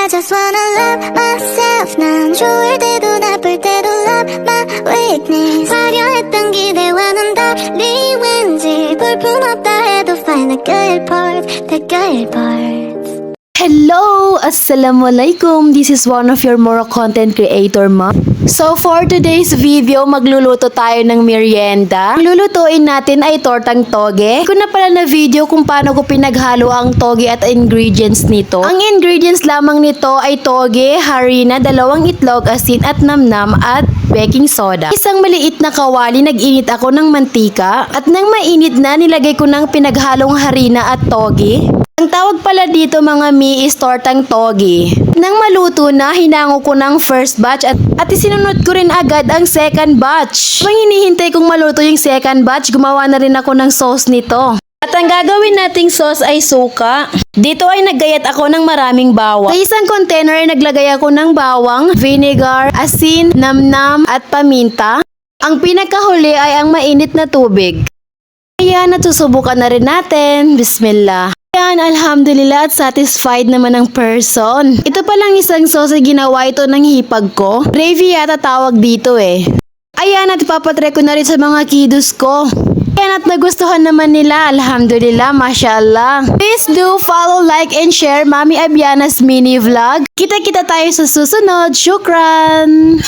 I just wanna love myself. 난 좋을 때도 나쁠 때도 love my weakness. 화려했던 기대와는 달리 왠지 볼품없다 해도 find the good parts, the good parts. Hello! Assalamualaikum! This is one of your Moro content creator, ma. So for today's video, magluluto tayo ng merienda. Ang lulutuin natin ay tortang toge. Ko na pala na video kung paano ko pinaghalo ang toge at ingredients nito. Ang ingredients lamang nito ay toge, harina, 2 itlog, asin at namnam at baking soda. Isang maliit na kawali, nag-init ako ng mantika at nang mainit na, nilagay ko ng pinaghalong harina at toge. Ang tawag pala dito mga mi is tortang toge. Nang maluto na, hinango ko ng first batch at isinunod ko rin agad ang second batch. Habang hinihintay kong maluto yung second batch, gumawa na rin ako ng sauce nito. At ang gagawin nating sauce ay suka. Dito ay naggayat ako ng maraming bawang. Sa isang container ay naglagay ako ng bawang, vinegar, asin, namnam at paminta. Ang pinakahuli ay ang mainit na tubig. Ayan, natusubukan na rin natin. Bismillah. Ayan, alhamdulillah at satisfied naman ang person. Ito palang isang sauce ay ginawa ito ng hipag ko. Gravy yata tawag dito eh. Ayan, at ipapatry ko na rin sa mga kiddos ko. Ayan, at nagustuhan naman nila. Alhamdulillah, mashallah. Please do follow, like, and share Mami Abiana's mini vlog. Kita-kita tayo sa susunod. Shukran!